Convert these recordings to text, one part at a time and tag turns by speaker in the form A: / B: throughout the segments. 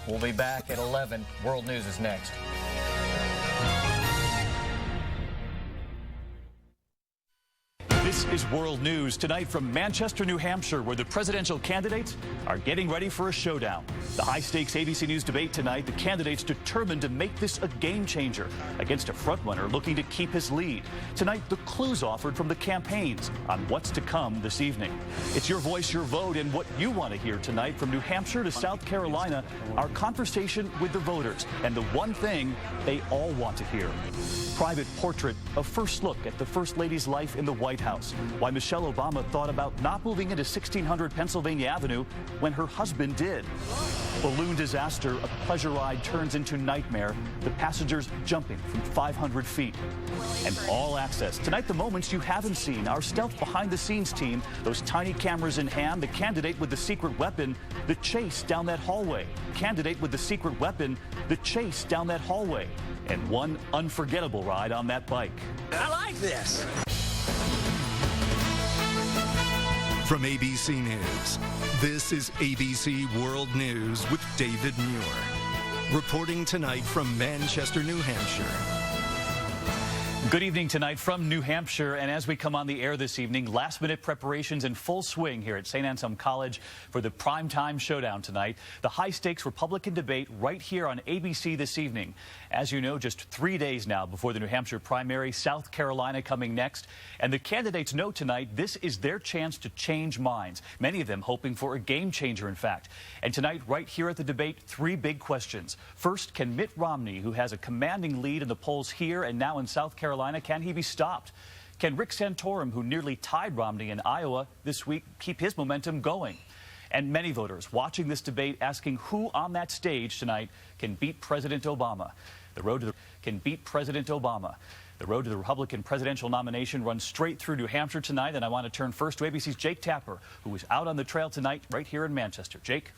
A: We'll be back at 11. World News is next.
B: This is World News tonight from Manchester, New Hampshire, where the presidential candidates are getting ready for a showdown. The high-stakes ABC News debate tonight, the candidates determined to make this a game changer against a frontrunner looking to keep his lead. Tonight, the clues offered from the campaigns on what's to come this evening. It's your voice, your vote, and what you want to hear tonight from New Hampshire to South Carolina, our conversation with the voters, and the one thing they all want to hear. Private portrait, a first look at the First Lady's life in the White House. Why Michelle Obama thought about not moving into 1600 Pennsylvania Avenue when her husband did. Balloon disaster, a pleasure ride turns into nightmare, the passengers jumping from 500 feet. And all access. Tonight, the moments you haven't seen, our stealth behind-the-scenes team, those tiny cameras in hand, the candidate with the secret weapon, the chase down that hallway. Candidate with the secret weapon, the chase down that hallway. And one unforgettable ride on that bike.
C: I like this.
D: From ABC News, this is ABC World News with David Muir. Reporting tonight from Manchester, New Hampshire.
B: Good evening tonight from New Hampshire, and as we come on the air this evening, last-minute preparations in full swing here at St. Anselm College for the primetime showdown tonight. The high-stakes Republican debate right here on ABC this evening. As you know, just 3 days now before the New Hampshire primary, South Carolina coming next. And the candidates know tonight this is their chance to change minds, many of them hoping for a game changer, in fact. And tonight, right here at the debate, three big questions. First, can Mitt Romney, who has a commanding lead in the polls here and now in South Carolina, can he be stopped? Can Rick Santorum, who nearly tied Romney in Iowa this week, keep his momentum going? And many voters watching this debate asking who on that stage tonight can beat President Obama. The road to the Republican presidential nomination runs straight through New Hampshire tonight, and I want to turn first to ABC's Jake Tapper, who is out on the trail tonight right here in Manchester. Jake?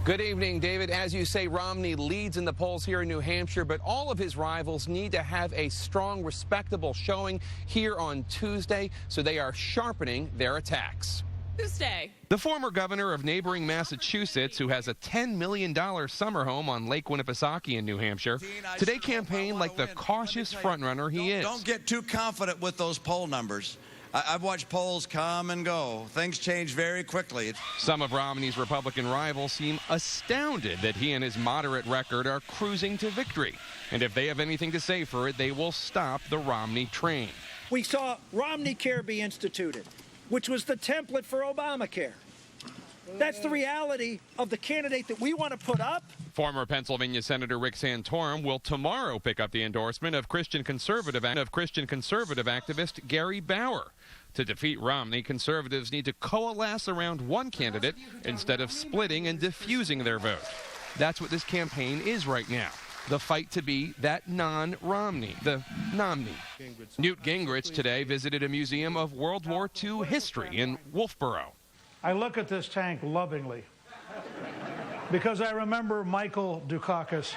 E: Good evening, David. As you say, Romney leads in the polls here in New Hampshire, but all of his rivals need to have a strong, respectable showing here on Tuesday, so they are sharpening their attacks.
F: Tuesday.
E: The former governor of neighboring Massachusetts, who has a $10 million summer home on Lake Winnipesaukee in New Hampshire, today campaigned like the cautious frontrunner he is.
G: Don't get too confident with those poll numbers. I've watched polls come and go. Things change very quickly.
E: Some of Romney's Republican rivals seem astounded that he and his moderate record are cruising to victory. And if they have anything to say for it, they will stop the Romney train.
C: We saw Romney Care be instituted, which was the template for Obamacare. That's the reality of the candidate that we want to put up.
E: Former Pennsylvania Senator Rick Santorum will tomorrow pick up the endorsement of Christian conservative activist Gary Bauer. To defeat Romney, conservatives need to coalesce around one candidate instead of splitting and diffusing their vote. That's what this campaign is right now. The fight to be that non-Romney, the nomney. Newt Gingrich today visited a museum of World War II history in Wolfboro.
H: I look at this tank lovingly because I remember Michael Dukakis.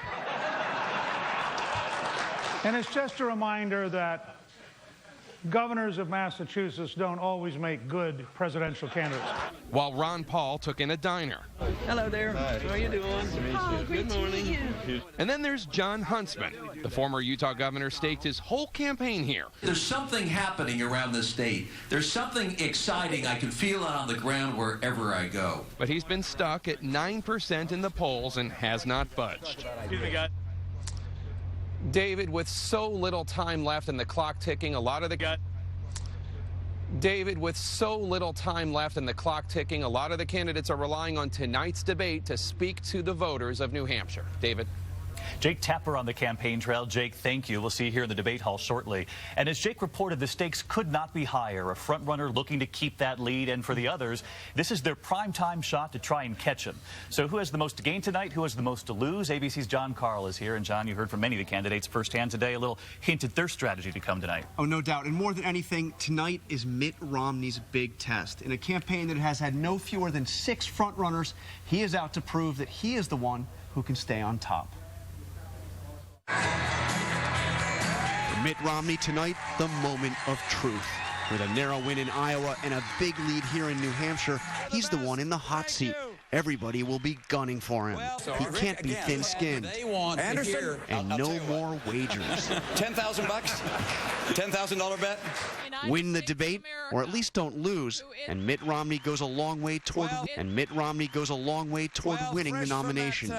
H: And it's just a reminder that governors of Massachusetts don't always make good presidential candidates.
E: While Ron Paul took in a diner.
I: Hello there. Hi. How are you doing?
F: Nice to meet you.
I: Good morning.
E: And then there's John Huntsman. The former Utah governor staked his whole campaign here.
J: There's something happening around the state. There's something exciting. I can feel it on the ground wherever I go.
E: But he's been stuck at 9% in the polls and has not budged.
I: Excuse me, guys.
E: David, with so little time left and the clock ticking, a lot of the candidates are relying on tonight's debate to speak to the voters of New Hampshire. David.
B: Jake Tapper on the campaign trail. Jake, thank you. We'll see you here in the debate hall shortly. And as Jake reported, the stakes could not be higher. A front-runner looking to keep that lead, and for the others, this is their prime-time shot to try and catch him. So who has the most to gain tonight? Who has the most to lose? ABC's John Carl is here. And John, you heard from many of the candidates firsthand today. A little hint at their strategy to come tonight.
K: Oh, no doubt. And more than anything, tonight is Mitt Romney's big test. In a campaign that has had no fewer than 6 front-runners, he is out to prove that he is the one who can stay on top.
L: For Mitt Romney tonight, the moment of truth. With a narrow win in Iowa and a big lead here in New Hampshire, he's the one in the hot seat. everybody will be gunning for him. He can't be thin-skinned.
G: Anderson,
L: And no more wagers.
G: $10,000 bucks, $10,000 bet.
L: Win the debate, or at least don't lose, and Mitt Romney goes a long way toward winning the nomination.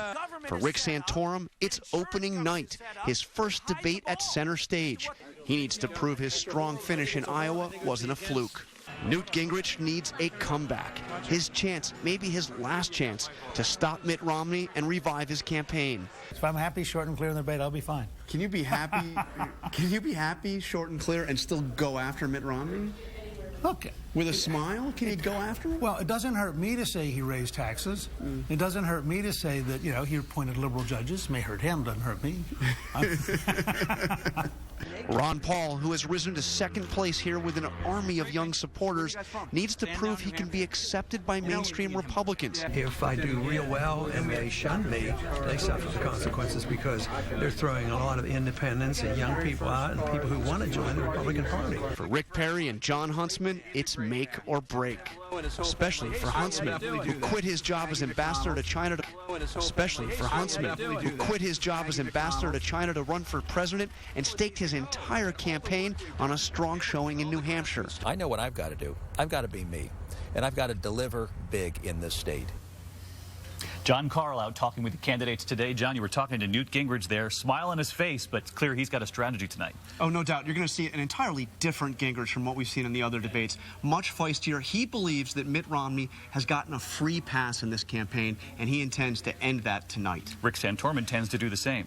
L: For Rick Santorum, it's opening night, his first debate at center stage. He needs to prove his strong finish in Iowa wasn't a fluke. Newt Gingrich needs a comeback, his chance, maybe his last chance, to stop Mitt Romney and revive his campaign.
F: If I'm happy, short and clear in the debate, I'll be fine.
K: Can you be happy? Can you be happy, short and clear, and still go after Mitt Romney?
F: Look,
K: with a smile, can you go after him?
F: Well, it doesn't hurt me to say he raised taxes. It doesn't hurt me to say that, you know, he appointed liberal judges. It may hurt him, doesn't hurt me.
L: Ron Paul, who has risen to second place here with an army of young supporters, needs to prove he can be accepted by mainstream Republicans.
M: If I do real well and they shun me, they suffer the consequences because they're throwing a lot of independents and young people out and people who want to join the Republican Party.
L: For Rick Perry and John Huntsman, it's make or break. Especially for Huntsman, who quit his job as ambassador to China to run for president and staked his entire campaign on a strong showing in New Hampshire.
N: I know what I've got to do. I've got to be me, and I've got to deliver big in this state.
B: John Carl out talking with the candidates today. John, you were talking to Newt Gingrich there, smile on his face, but it's clear he's got a strategy tonight.
K: Oh, no doubt. You're going to see an entirely different Gingrich from what we've seen in the other debates. Much feistier. He believes that Mitt Romney has gotten a free pass in this campaign, and he intends to end that tonight.
B: Rick Santorum intends to do the same.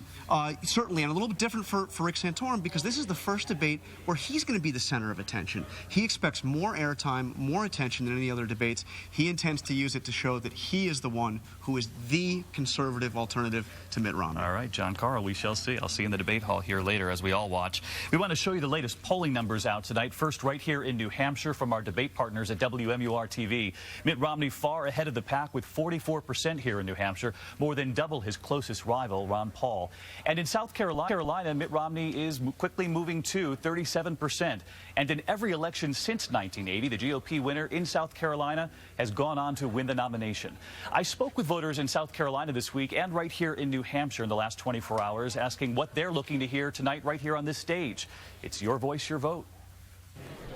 K: Certainly, and a little bit different for Rick Santorum because this is the first debate where he's going to be the center of attention. He expects more airtime, more attention than any other debates. He intends to use it to show that he is the one who is the conservative alternative to Mitt Romney.
B: All right, John Carl, we shall see. I'll see you in the debate hall here later as we all watch. We want to show you the latest polling numbers out tonight. First, right here in New Hampshire from our debate partners at WMUR-TV. Mitt Romney far ahead of the pack with 44% here in New Hampshire, more than double his closest rival, Ron Paul. And in South Carolina, Mitt Romney is quickly moving to 37%. And in every election since 1980, the GOP winner in South Carolina has gone on to win the nomination. I spoke with voters in South Carolina this week and right here in New Hampshire in the last 24 hours, asking what they're looking to hear tonight right here on this stage. It's your voice, your vote.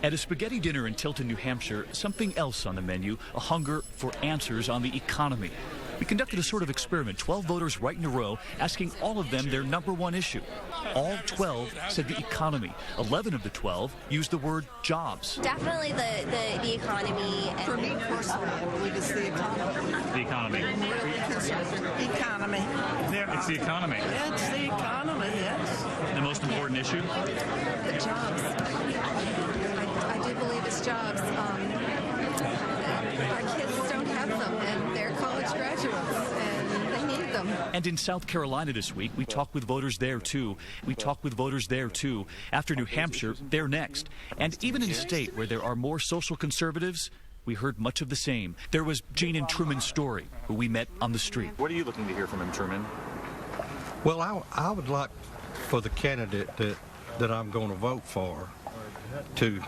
B: At a spaghetti dinner in Tilton, New Hampshire, something else on the menu, a hunger for answers on the economy. We conducted a sort of experiment, 12 voters right in a row, asking all of them their #1 issue. All 12 said the economy. 11 of the 12 used the word jobs.
O: Definitely the economy.
P: For me personally, I believe it's the economy.
B: The economy.
P: I'm really concerned. Economy.
B: It's the economy.
P: It's the economy, yes.
B: The most important issue?
O: The jobs. I do believe it's jobs. Our kids don't have them, and they're college graduates, and they need them.
B: And in South Carolina this week, we talked with voters there, too. After New Hampshire, they're next. And even in a state where there are more social conservatives, we heard much of the same. There was Gene and Truman Story, who we met on the street. What are you looking to hear from him, Truman?
Q: Well, I would like for the candidate that I'm going to vote for to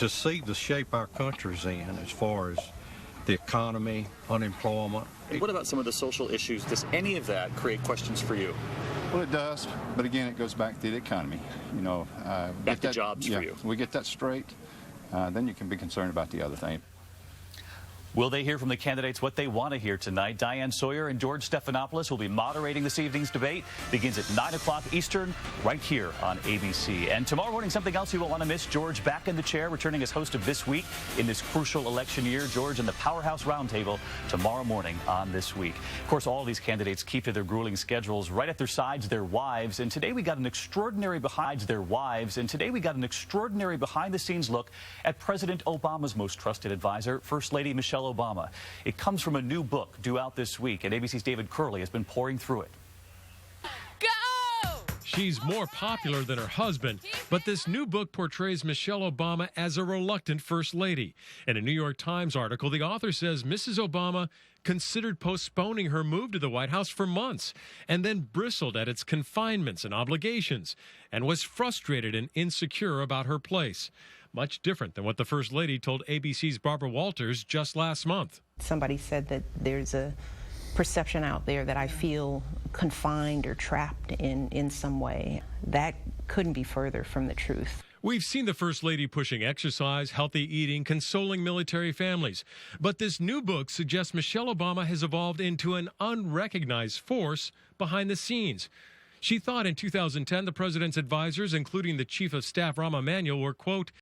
Q: see the shape our country's in as far as the economy, unemployment.
B: What about some of the social issues? Does any of that create questions for you?
R: Well, it does, but again, it goes back to the economy. You know,
B: back to jobs for you.
R: We get that straight, then you can be concerned about the other thing.
B: Will they hear from the candidates what they want to hear tonight? Diane Sawyer and George Stephanopoulos will be moderating this evening's debate. Begins at 9 o'clock Eastern, right here on ABC. And tomorrow morning, something else you won't want to miss. George back in the chair, returning as host of This Week in this crucial election year. George and the Powerhouse Roundtable tomorrow morning on This Week. Of course, all of these candidates keep to their grueling schedules. Right at their sides, their wives. And today we got an extraordinary behind-the-scenes look at President Obama's most trusted advisor, First Lady Michelle Obama. It comes from a new book due out this week, and ABC's David Curley has been pouring through it.
S: Go! She's more popular than her husband, but this new book portrays Michelle Obama as a reluctant first lady. In a New York Times article, the author says Mrs. Obama considered postponing her move to the White House for months and then bristled at its confinements and obligations and was frustrated and insecure about her place. Much different than what the First Lady told ABC's Barbara Walters just last month.
T: Somebody said that there's a perception out there that I feel confined or trapped in some way. That couldn't be further from the truth.
S: We've seen the First Lady pushing exercise, healthy eating, consoling military families. But this new book suggests Michelle Obama has evolved into an unrecognized force behind the scenes. She thought in 2010 the president's advisors, including the chief of staff Rahm Emanuel, were, quote,